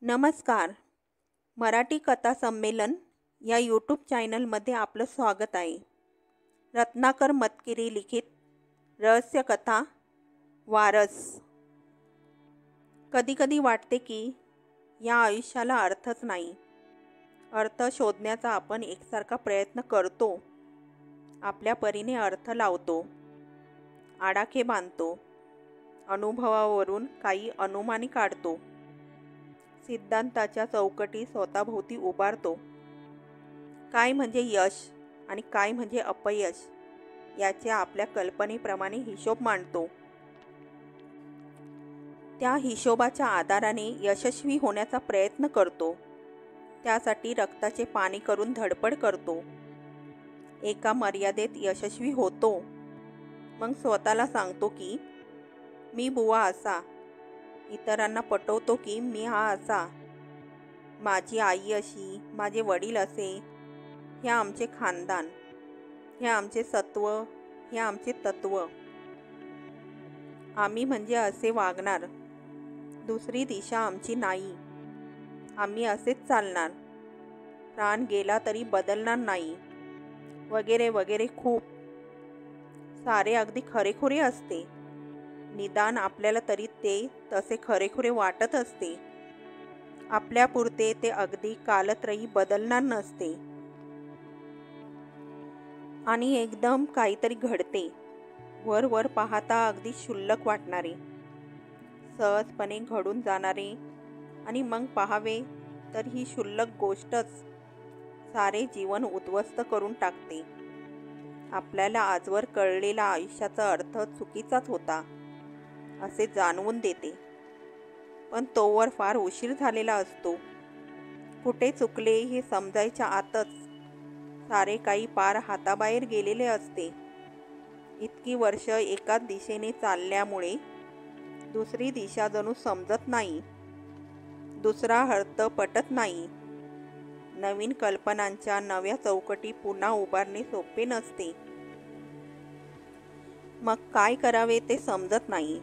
नमस्कार. मराठी कथा संमेलन या यूट्यूब चॅनलमध्ये आपलं स्वागत आहे. रत्नाकर मतकिरी लिखित रहस्यकथा वारस. कधीकधी वाटते की या आयुष्याला अर्थच नाही. अर्थ शोधण्याचा आपण एकसारखा प्रयत्न करतो, आपल्या परीने अर्थ लावतो, आडाखे बांधतो, अनुभवावरून काही अनुमानी काढतो, सिद्धांताच्या चौकटी स्वतःभोवती उभारतो. काय म्हणजे यश आणि काय म्हणजे अपयश याचे आपल्या कल्पनेप्रमाणे हिशोब मांडतो. त्या हिशोबाच्या आधाराने यशस्वी होण्याचा प्रयत्न करतो. त्यासाठी रक्ताचे पाणी करून धडपड करतो. एका मर्यादेत यशस्वी होतो. मग स्वतःला सांगतो की मी बुवा असा, इतरांना पटवतो की मी हा असा, माझी आई अशी, माझे वडील असे, हे आमचे खानदान, हे आमचे सत्व, हे आमचे तत्व, आम्ही म्हणजे असे वागणार, दुसरी दिशा आमची नाही, आम्ही असेच चालणार, प्राण गेला तरी बदलणार नाही, वगैरे वगैरे. खूप सारे अगदी खरेखुरे असते. निदान आपल्याला तरी ते तसे खरेखुरे वाटत असते. आपल्यापुरते ते अगदी कालत्रयी बदलणार नसते. आणि एकदम काहीतरी घडते, वर वर पाहता अगदी क्षुल्लक वाटणारे, सहजपणे घडून जाणारे, आणि मग पाहावे तर ही क्षुल्लक गोष्टच सारे जीवन उद्ध्वस्त करून टाकते. आपल्याला आजवर कळलेला आयुष्याचा अर्थ चुकीचाच होता असे जाणवून देते. पण तोवर फार उशीर झालेला असतो. कुठे चुकले हे समजायच्या आतच सारे काही पार हाताबाहेर गेलेले असते. इतकी वर्ष एकाच दिशेने चालल्यामुळे दुसरी दिशा जणू समजत नाही, दुसरा अर्थ पटत नाही. नवीन कल्पनांच्या नव्या चौकटी पुन्हा उभारणे सोपे नसते. मग काय करावे ते समजत नाही.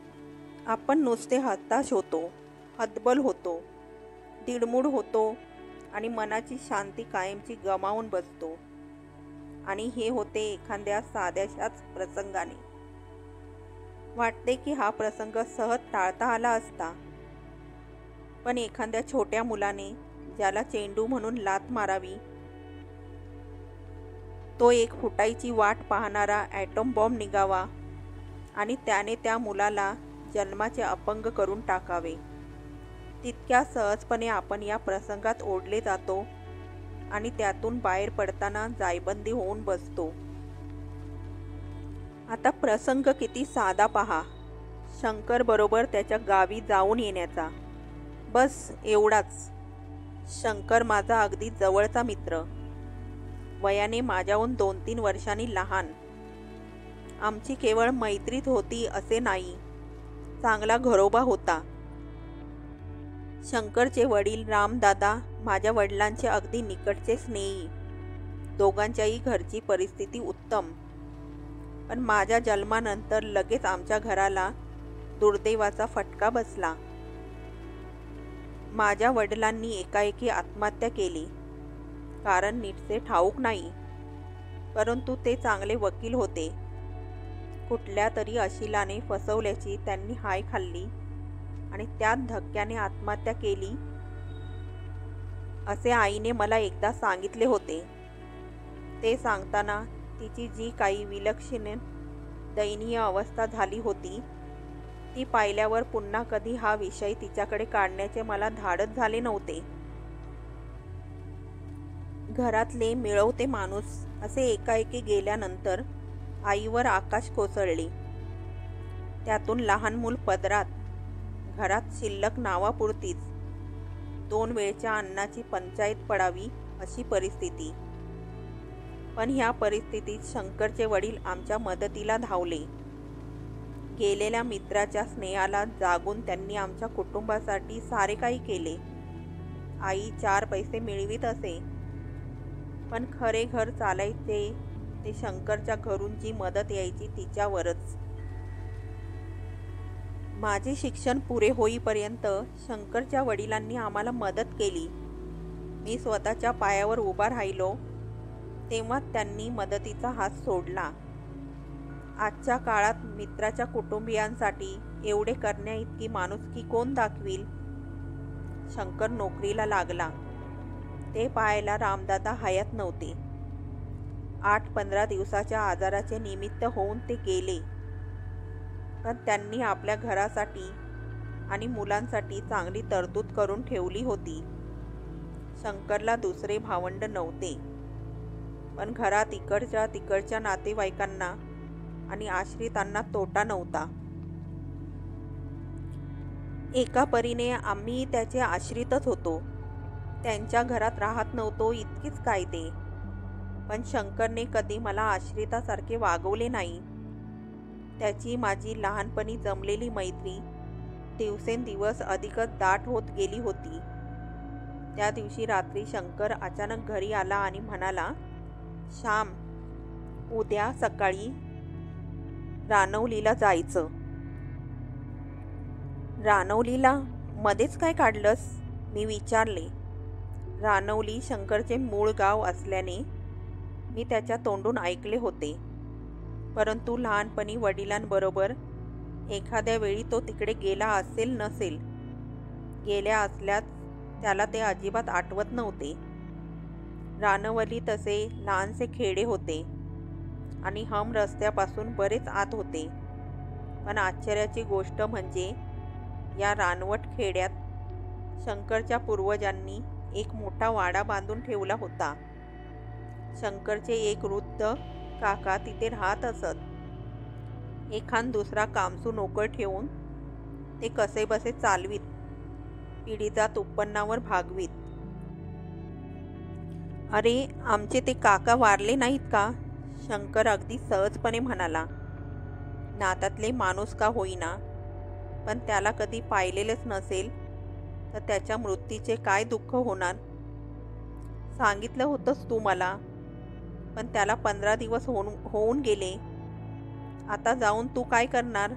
आपण नुसते हताश होतो, हतबल होतो, दिडमूड होतो आणि मनाची शांती कायमची गमावून बसतो. आणि हे होते एखाद्या साध्याशाच प्रसंगाने. वाटते की हा प्रसंग सहज टाळता आला असता. पण एखाद्या छोट्या मुलाने ज्याला चेंडू म्हणून लाथ मारावी, तो एक फुटायची वाट पाहणारा ॲटॉम बॉम्ब निघावा आणि त्याने त्या मुलाला जन्माचे अपंग करून टाकावे, तितक्या सहजपणे आपण या प्रसंगात ओढले जातो आणि त्यातून बाहेर पडताना जायबंदी होऊन बसतो. आता प्रसंग किती साधा पहा. शंकर बरोबर त्याच्या गावी जाऊन येण्याचा, बस एवढाच. शंकर माझा अगदी जवळचा मित्र, वयाने माझ्याहून 2-3 वर्षांनी लहान. आमची केवळ मैत्रीच होती असे नाही, चांगला घरोबा होता. शंकरचे वडील रामदादा माझ्या वडिलांचे अगदी निकटचे स्नेही. दोघांच्याही घरची परिस्थिती उत्तम. पण माझ्या जन्मानंतर लगेच आमच्या घराला दुर्दैवाचा फटका बसला. माझ्या वडिलांनी एकाएकी आत्महत्या केली. कारण नीटसे ठाऊक नाही, परंतु ते चांगले वकील होते. कुठल्या तरी अशिलाने फसवल्याची त्यांनी हाय खाल्ली आणि त्यात धक्क्याने आत्महत्या केली असे आईने मला एकदा सांगितले होते. ते सांगताना तिची जी काही विलक्षण दयनीय अवस्था झाली होती, ती पाहिल्यावर पुन्हा कधी हा विषय तिच्याकडे काढण्याचे मला धाडस झाले नव्हते. घरातले मिळवते माणूस असे एकाएकी गेल्यानंतर आईवर आकाश कोसळले. त्यातून लहान मूल पदरात, घरात शिल्लक नावापुरतीच 2 वेळच्या अन्नाची पंचायत पडावी अशी परिस्थिती. पण ह्या परिस्थितीत शंकरचे वडील आमच्या मदतीला धावले. गेलेल्या मित्राच्या स्नेहाला जागून त्यांनी आमच्या कुटुंबासाठी सारे काही केले. आई 4 पैसे मिळवीत असे, पण खरे घर चालायचे ते शंकरच्या घरून जी मदत यायची तिच्यावरच. माझे शिक्षण पुरे होईपर्यंत शंकरच्या वडिलांनी आम्हाला मदत केली. मी स्वतःच्या पायावर उभा राहिलो तेव्हा त्यांनी मदतीचा हात सोडला. आजच्या काळात मित्राच्या कुटुंबियांसाठी एवढे करण्याइतकी माणुसकी कोण दाखवील? शंकर नोकरीला लागला. ते पाहायला रामदादा हयात नव्हते. 8-15 दिवसाच्या आजाराचे निमित्त होऊन ते गेले. पण त्यांनी आपल्या घरासाठी आणि मुलांसाठी चांगली तरतूद करून ठेवली होती. शंकरला दुसरे भावंड नव्हते, पण घरात इकडच्या तिकडच्या नातेवाईकांना आणि आश्रितांना तोटा नव्हता. एका परीने आम्ही त्याचे आश्रितच होतो. त्यांच्या घरात राहत नव्हतो इतकीच काय ते. पण शंकरने कधी मला आश्रितासारखे वागवले नाही. त्याची माझी लहानपणी जमलेली मैत्री दिवसेंदिवस अधिकच दाट होत गेली होती. त्या दिवशी रात्री शंकर अचानक घरी आला आणि म्हणाला, "श्याम, उद्या सकाळी रानवलीला जायचं." "रानवलीला? मध्येच काय काढलंस?" मी विचारले. रानवली शंकरचे मूळ गाव असल्याने मी त्याच्या तोंडून ऐकले होते. परंतु लहानपणी वडिलांबरोबर एखाद्या वेळी तो तिकडे गेला असेल नसेल. गेल्या असल्यास त्याला ते अजिबात आठवत नव्हते. रानवली तसे लहानसे खेडे होते आणि हम रस्त्यापासून बरेच आत होते. पण आश्चर्याची गोष्ट म्हणजे या रानवट खेड्यात शंकरच्या पूर्वजांनी एक मोठा वाडा बांधून ठेवला होता. शंकरचे एक वृद्ध काका तिथे राहत असत. एखाद दुसरा कामसू नोकर ठेवून ते कसेबसे चालवीत, पिढीजात उत्पन्नावर भागवीत. "अरे, आमचे ते काका वारले नाहीत का?" शंकर अगदी सहजपणे म्हणाला. नात्यातले माणूस का होईना, पण त्याला कधी पाहिलेलेच नसेल तर त्याच्या मृत्यूचे काय दुःख होणार? "सांगितलं होतंस तू मला, पण त्याला 15 दिवस होऊन गेले. आता जाऊन तू काय करणार?"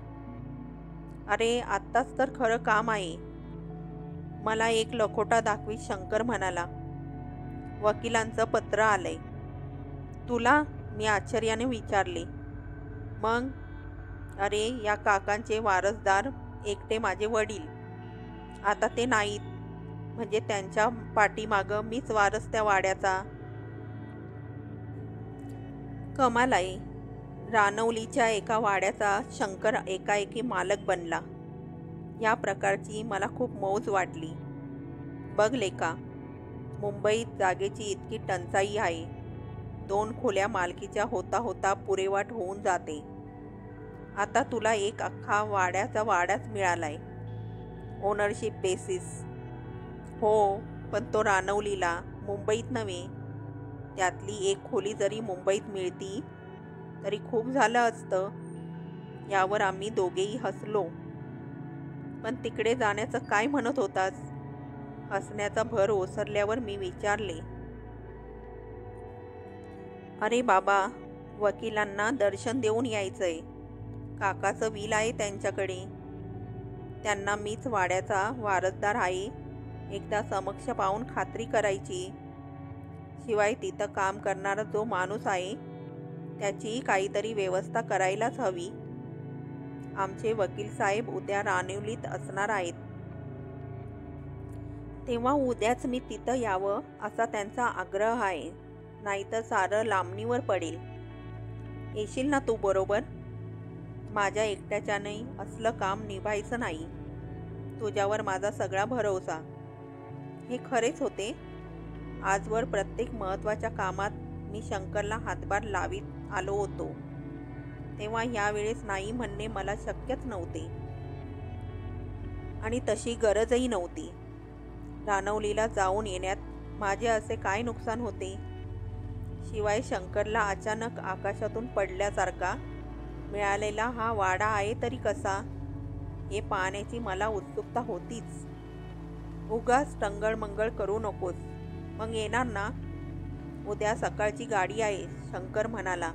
"अरे, आत्ताच तर खरं काम आहे." मला एक लखोटा दाखवीत शंकर म्हणाला, "वकिलांचं पत्र आलंय." "तुला?" मी आश्चर्याने विचारले. "मग?" "अरे, या काकांचे वारसदार एकटे माझे वडील. आता ते नाहीत, म्हणजे त्यांच्या पाठीमागं मीच वारस त्या वाड्याचा." कमाल आहे. रानवलीच्या एका वाड्याचा शंकर एकाएकी मालक बनला. या प्रकारची मला खूप मौज वाटली. "बघ लेका, मुंबईत जागेची इतकी टंचाई आहे. 2 खोल्या मालकीच्या होता होता पुरेवाट होऊन जाते. आता तुला एक अख्खा वाड्याचा वाडाच मिळालाय, ओनरशिप बेसिस." "हो, पण तो रानवलीला, मुंबईत नव्हे. त्यातली एक खोली जरी मुंबईत मिळती तरी खूप झालं असतं." यावर आम्ही दोघेही हसलो. "पण तिकडे जाण्याचं काय म्हणत होतास?" हसण्याचा भर ओसरल्यावर मी विचारले. "अरे बाबा, वकिलांना दर्शन देऊन यायचंय. काकाचं विल आहे त्यांच्याकडे. त्यांना मीच वाड्याचा वारसदार आहे एकदा समक्ष पाहून खात्री करायची. शिवाय तिथं काम करणारा जो माणूस आहे त्याचीही काहीतरी व्यवस्था करायलाच हवी. आमचे वकील साहेब उद्या रानवलीत असणार आहेत. तेव्हा उद्याच मी तिथं यावं असा त्यांचा आग्रह आहे. नाहीतर सारं लांबणीवर पडेल. येशील ना तू बरोबर? माझ्या एकट्याच्याने असलं काम निभायचं नाही. तुझ्यावर माझा सगळा भरवसा." हे खरेच होते. आजवर प्रत्येक महत्त्वाच्या कामात मी शंकरला हातभार लावीत आलो होतो. तेव्हा यावेळेस नाही म्हणणे मला शक्यच नव्हते आणि तशी गरजही नव्हती. रानवलीला जाऊन येण्यात माझे असे काय नुकसान होते? शिवाय शंकरला अचानक आकाशातून पडल्यासारखा मिळालेला हा वाडा आहे तरी कसा, हे पाहण्याची मला उत्सुकता होतीच. "उगाच टंगळमंगळ करू नकोस. मग येणार ना?" "उद्या सकाळची गाडी आहे," शंकर म्हणाला.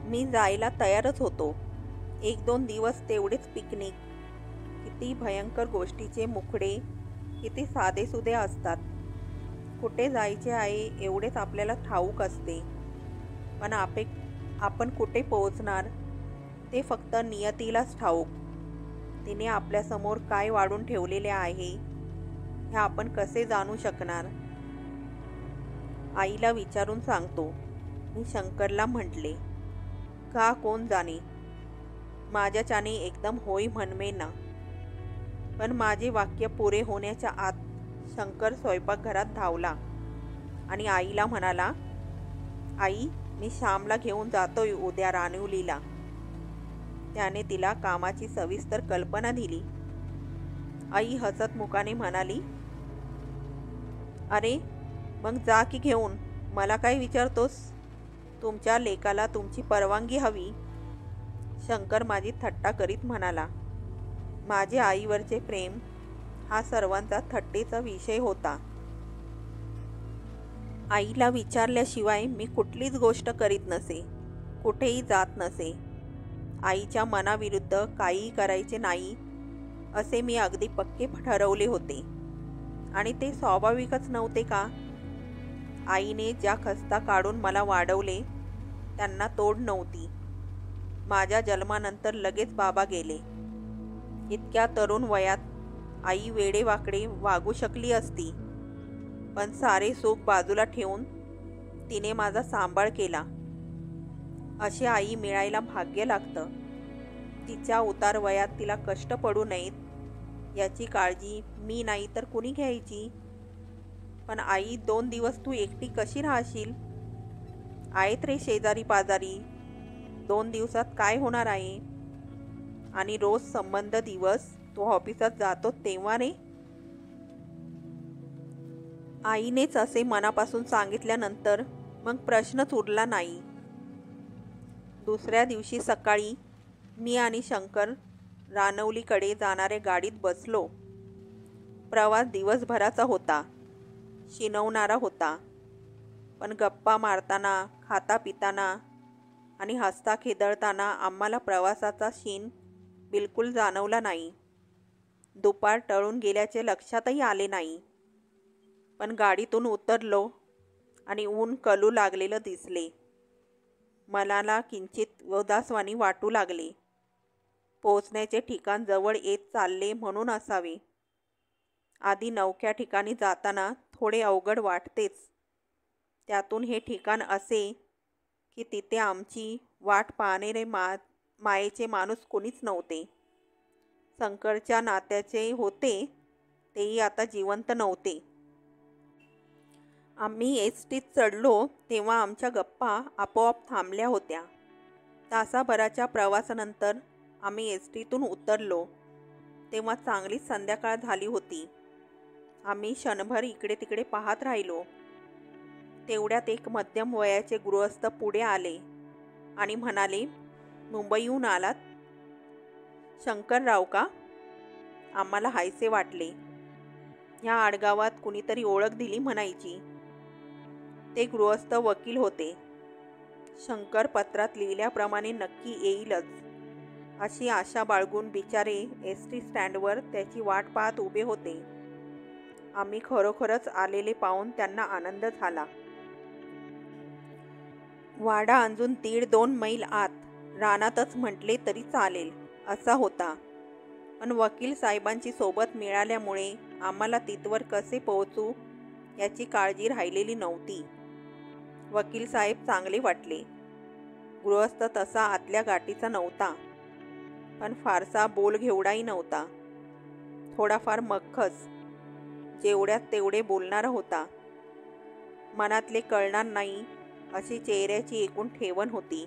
मी जायला तयारच होतो. 1-2 दिवस तेवढेच पिकनिक. किती भयंकर गोष्टीचे मुखडे, किती साधेसुधे असतात. कुठे जायचे आहे एवढेच आपल्याला ठाऊक असते, पण आपण कुठे पोहोचणार ते फक्त नियतीलाच ठाऊक. तिने आपल्यासमोर काय वाढून ठेवलेले आहे हे आपण कसे जाणू शकणार? आईला विचारून सांगतो, मी शंकरला म्हटले. का कोण जाणे, माझ्याच्याने एकदम होय म्हणमेना. पण माझे वाक्य पुरे होण्याच्या आत शंकर स्वयंपाकघरात धावला आणि आईला म्हणाला, आई, मी श्यामला घेऊन जातोय उद्या रानवलीला. त्याने तिला कामाची सविस्तर कल्पना दिली. आई हसत मुखाने म्हणाली, अरे मग जा की घेऊन, मला काय विचारतोस? तुमच्या लेकाला तुमची परवानगी हवी. शंकर माझी थट्टा करीत म्हणाला. माझे आईवरचे प्रेम हा सर्वांचा थट्टेचा विषय होता. आईला विचारल्याशिवाय मी कुठलीच गोष्ट करीत नसे, कुठेही जात नसे. आईच्या मनाविरुद्ध काहीही करायचे नाही असे मी अगदी पक्के ठरवले होते. आणि ते स्वाभाविकच नव्हते का? आईने ज्या खस्ता काढून मला वाढवले त्यांना तोड नव्हती. माझ्या जन्मानंतर लगेच बाबा गेले. इतक्या तरुण वयात आई वेडेवाकडे वागू शकली असती, पण सारे सुख बाजूला ठेवून तिने माझा सांभाळ केला. अशी आई मिळायला भाग्य लागतं. तिच्या उतार वयात तिला कष्ट पडू नयेत याची काळजी मी नाही तर कुणी घ्यायची? पण आई, 2 दिवस तू एकटी कशी राहशील? आहेत रे शेजारी पाजारी, 2 दिवसात काय होणार आहे? आणि रोज संबंध दिवस तो ऑफिसात जातो तेव्हा रे. आईनेच असे मनापासून सांगितल्यानंतर मग प्रश्नच उरला नाही. दुसऱ्या दिवशी सकाळी मी आणि शंकर रानवलीकडे जाणाऱ्या गाडीत बसलो. प्रवास दिवसभराचा होता, शिनवणारा होता. पण गप्पा मारताना, खाता पिताना आणि हसता खेदळताना आम्हाला प्रवासाचा शीण बिलकुल जाणवला नाही. दुपार टळून गेल्याचे लक्षातही आले नाही. पण गाडीतून उतरलो आणि ऊन कलू लागलेलं दिसले. मनाला किंचित उदासवाणी वाटू लागले. पोचण्याचे ठिकाण जवळ येत चालले म्हणून असावे. आधी नवख्या ठिकाणी जाताना थोडे अवघड वाटतेच. त्यातून हे ठिकाण असे की तिथे आमची वाट पाहणारे मायेचे माणूस कोणीच नव्हते. शंकरच्या नात्याचे होते, तेही आता जिवंत नव्हते. आम्ही एसटीत चढलो तेव्हा आमच्या गप्पा आपोआप थांबल्या होत्या. तासाभराच्या प्रवासानंतर आम्ही एसटीतून उतरलो तेव्हा चांगलीच संध्याकाळ झाली होती. आम्ही क्षणभर इकडे तिकडे पाहत राहिलो. तेवढ्यात एक मध्यम वयाचे गृहस्थ पुढे आले आणि म्हणाले, मुंबईहून आलात? शंकरराव का? आम्हाला हायसे वाटले. ह्या आडगावात कुणीतरी ओळख दिली म्हणायची. ते गृहस्थ वकील होते. शंकर पत्रात लिहिल्याप्रमाणे नक्की येईलच अशी आशा बाळगून बिचारे एसटी स्टँडवर त्याची वाट पाहत उभे होते. आम्ही खरोखरच आलेले पाहून त्यांना आनंद झाला. वाडा अजून 1.5-2 मैल आत, रानातच म्हटले तरी चालेल असा होता. पण वकील साहेबांची सोबत मिळाल्यामुळे आम्हाला तिथवर कसे पोहोचू याची काळजी राहिलेली नव्हती. वकील साहेब चांगले वाटले. गृहस्थ तसा आतल्या गाठीचा नव्हता, पण फारसा बोलघेवडाही नव्हता. थोडाफार मख्खस, जेवढ्यात तेवढे बोलणारा होता. मनातले कळणार नाही अशी चेहऱ्याची एकूण ठेवण होती.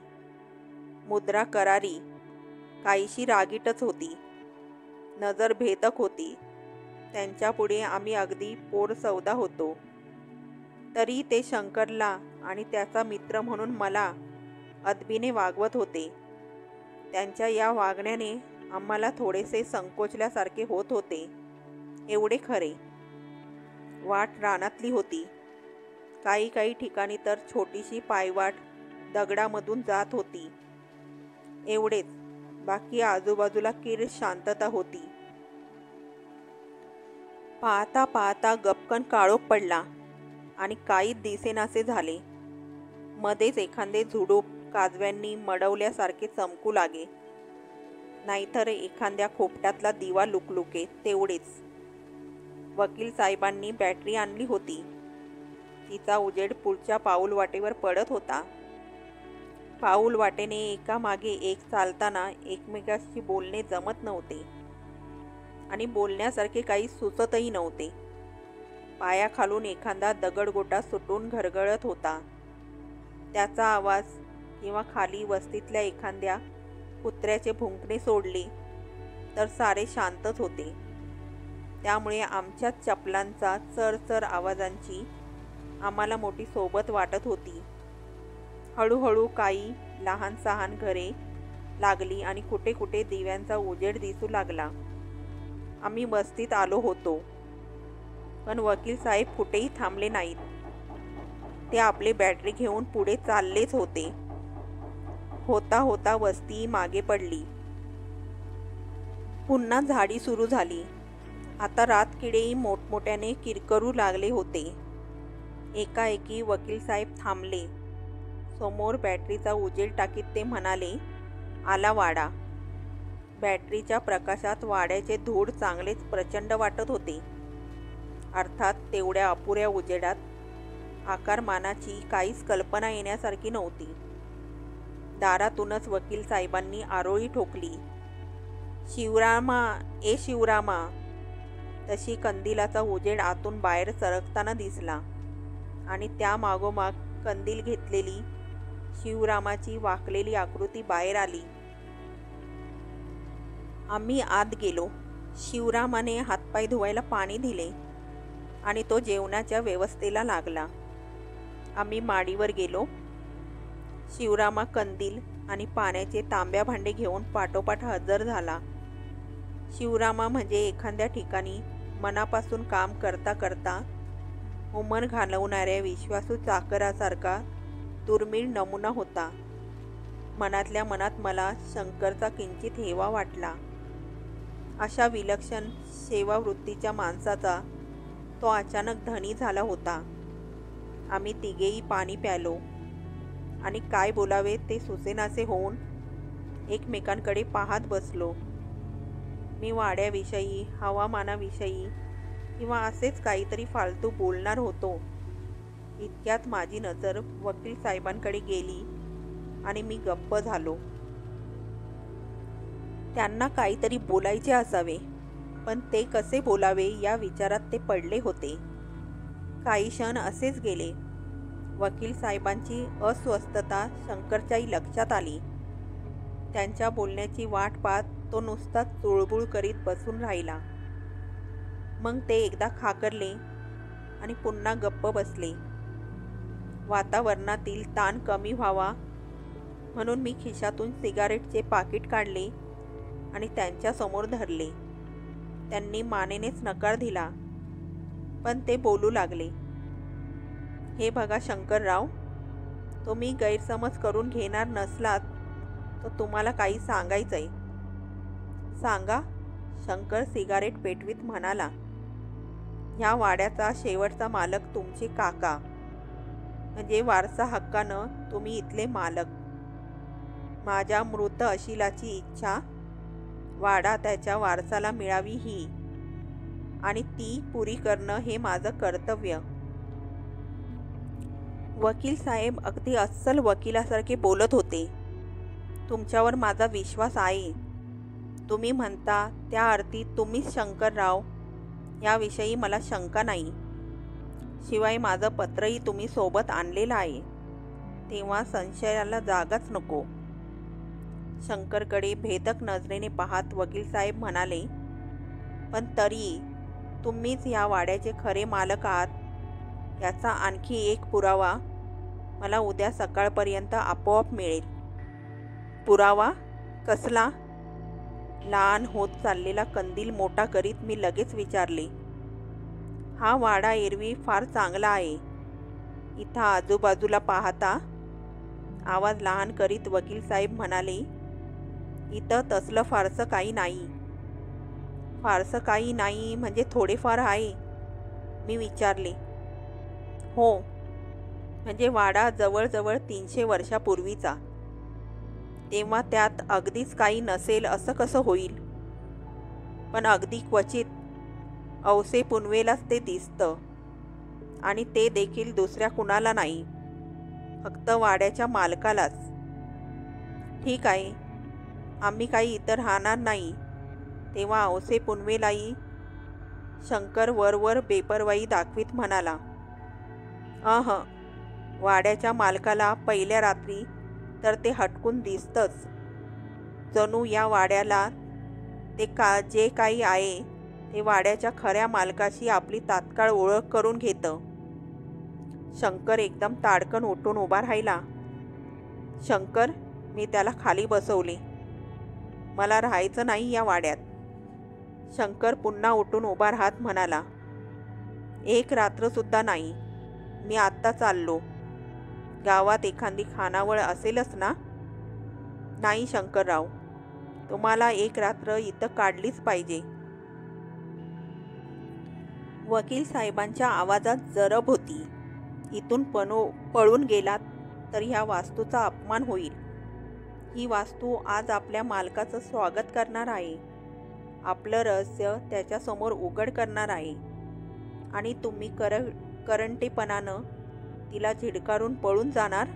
मुद्रा करारी, काहीशी रागीटच होती. नजर भेदक होती. त्यांच्यापुढे आम्ही अगदी पोरसौदा होतो. तरी ते शंकरला आणि त्याचा मित्र म्हणून मला अदबीने वागवत होते. त्यांच्या या वागण्याने आम्हाला थोडेसे संकोचल्यासारखे होत होते, एवढे खरे. वाट रानातली होती. काही ठिकाणी तर छोटीशी पायवाट दगडामधून जात होती. एवढेच. बाकी आजूबाजूला किर शांतता होती. पाहता पाहता गपकन काळोख पडला आणि काही दिसेनासे झाले. मध्येच एखादे झुडूप काजव्यांनी मडवल्यासारखे चमकू लागे, नाहीतर एखाद्या खोपट्यातला दिवा लुकलुके, तेवढेच. वकील साहेबांनी बॅटरी आणली होती. तिचा उजेड पुढच्या पाऊल वाटेवर पडत होता. पाऊल वाटेने एकामागे एक चालताना एकमेकांशी बोलणे जमत नव्हते आणि बोलण्यासारखे काही सुचतही नव्हते. पायाखालून एखादा दगडगोटा सुटून घरगळत होता. त्याचा आवाज किंवा खाली वस्तीतल्या एखाद्या कुत्र्याचे भुंकणे सोडले तर सारे शांतच होते. त्यामुळे आमच्या चपलांचा चरचर आवाजांची आम्हाला मोठी सोबत वाटत होती. हळूहळू काही लहान सहान घरे लागली आणि कुठे कुठे दिव्यांचा उजेड दिसू लागला. आम्ही वस्तीत आलो होतो, पण वकील साहेब कुठेही थांबले नाहीत. ते आपली बॅटरी घेऊन पुढे चाललेच होते. होता होता वस्ती मागे पडली. पुन्हा झाडी सुरू झाली. आता रातकिडेही मोठमोठ्याने किरकरू लागले होते. एकाएकी वकील साहेब थांबले. समोर बॅटरीचा उजेड टाकीत ते म्हणाले, आला वाडा. बॅटरीच्या प्रकाशात वाड्याचे धूळ चांगलेच प्रचंड वाटत होते. अर्थात तेवढ्या अपुऱ्या उजेडात आकारमानाची काहीच कल्पना येण्यासारखी नव्हती. दारातूनच वकील साहेबांनी आरोळी ठोकली, शिवरामा, ए शिवरामा. तशी कंदिलाचा उजेड आतून बाहेर सरकताना दिसला आणि त्या मागोमाग कंदील घेतलेली शिवरामाची वाकलेली आकृती बाहेर आली. आम्ही आत गेलो. शिवरामाने हातपाय धुवायला पाणी दिले आणि तो जेवणाच्या व्यवस्थेला लागला. आम्ही माडीवर गेलो. शिवरामा कंदील आणि पाण्याचे तांब्या भांडे घेऊन पाठोपाठ हजर झाला. शिवरामा म्हणजे एखाद्या ठिकाणी मनापासून काम करता करता उमर घालवणाऱ्या विश्वासू चाकरासारखा दुर्मिळ नमुना होता. मनातल्या मनात मला शंकरचा किंचित हेवा वाटला. अशा विलक्षण सेवावृत्तीच्या माणसाचा तो अचानक धनी झाला होता. आम्ही तिघेही पाणी प्यालो आणि काय बोलावे ते सुचेनासे होऊन एकमेकांकडे पाहत बसलो. मी वाड्याविषयी, हवामानाविषयी किंवा असेच काहीतरी फालतू बोलणार होतो. इतक्यात माझी नजर वकील साहेबांकडे गेली आणि मी गप्प झालो. त्यांना काहीतरी बोलायचे असावे, पण ते कसे बोलावे या विचारात ते पडले होते. काही क्षण असेच गेले. वकील साहेबांची अस्वस्थता शंकरच्याही लक्षात आली. त्यांच्या बोलण्याची वाट पाहत तो नुसता चुळबुळ करीत बसून राहिला. मग ते एकदा खाकरले आणि पुन्हा गप्प बसले. वातावरणातील ताण कमी व्हावा म्हणून मी खिशातून सिगारेटचे पाकिट काढले आणि त्यांच्यासमोर धरले. त्यांनी मानेनेच नकार दिला, पण ते बोलू लागले. हे बघा शंकरराव, तुम्ही गैरसमज करून घेणार नसलात तर तुम्हाला काही सांगायचंय. सांगा, शंकर सिगारेट पेटवीत म्हणाला. ह्या वाड्याचा शेवटचा मालक तुमचे काका, म्हणजे वारसा हक्कानं तुम्ही इथले मालक. माझ्या मृत अशिलाची इच्छा वाडा त्याच्या वारसाला मिळावी ही, आणि ती पुरी करणं हे माझं कर्तव्य. वकील साहेब अगदी अस्सल वकिलासारखे बोलत होते. तुमच्यावर माझा विश्वास आहे. तुम्ही म्हणता त्या अर्थी तुम्हीच शंकरराव याविषयी मला शंका नाही. शिवाय माझं पत्रही तुम्ही सोबत आणलेलं आहे, तेव्हा संशयाला जागाच नको. शंकरकडे भेदक नजरेने पाहत वकील साहेब म्हणाले, पण तरी तुम्हीच या वाड्याचे खरे मालक आहात याचा आणखी एक पुरावा मला उद्या सकाळपर्यंत आपोआप मिळेल. पुरावा कसला? लहान होत चाललेला कंदील मोठा करीत मी लगेच विचारले. हा वाडा एरवी फार चांगला आहे. इथं आजूबाजूला पाहता, आवाज लहान करीत वकील साहेब म्हणाले, इथं तसलं फारसं काही नाही. फारसं काही नाही म्हणजे थोडेफार आहे, मी विचारले. हो, म्हणजे वाडा जवळजवळ 300 वर्षापूर्वीचा. तेव्हा त्यात अगदीच काही नसेल असं कसं होईल? पण अगदी क्वचित औसे पुनवेलाच ते दिसतं, आणि ते देखील दुसऱ्या कुणाला नाही, फक्त वाड्याच्या मालकालाच. ठीक आहे, आम्ही काही इतर राहणार नाही, तेव्हा औसे पुनवेलाही. शंकर वरवर बेपर्वाई दाखवीत म्हणाला. वाड्याच्या मालकाला पहिल्या रात्री तर ते हटकून दिसतंच. जणू या वाड्याला ते जे काही आहे ते वाड्याच्या खऱ्या मालकाशी आपली तात्काळ ओळख करून घेतं. शंकर एकदम ताडकन उठून उभा राहिला. शंकर, मी त्याला खाली बसवले. मला राहायचं नाही या वाड्यात. शंकर पुन्हा उठून उभा राहत म्हणाला. एक रात्रसुद्धा नाही. मी आत्ता चाललो. गावात एखादी खानावळ असेलच ना? नाही शंकरराव, तुम्हाला एक रात्र इथं काढलीच पाहिजे. वकील साहेबांच्या आवाजात जरब होती. इथून पळून गेलात तर ह्या वास्तूचा अपमान होईल. ही वास्तू आज आपल्या मालकाचं स्वागत करणार आहे, आपलं रहस्य त्याच्यासमोर उघड करणार आहे, आणि तुम्ही करंटेपणानं तिला झिडकारून पळून जाणार.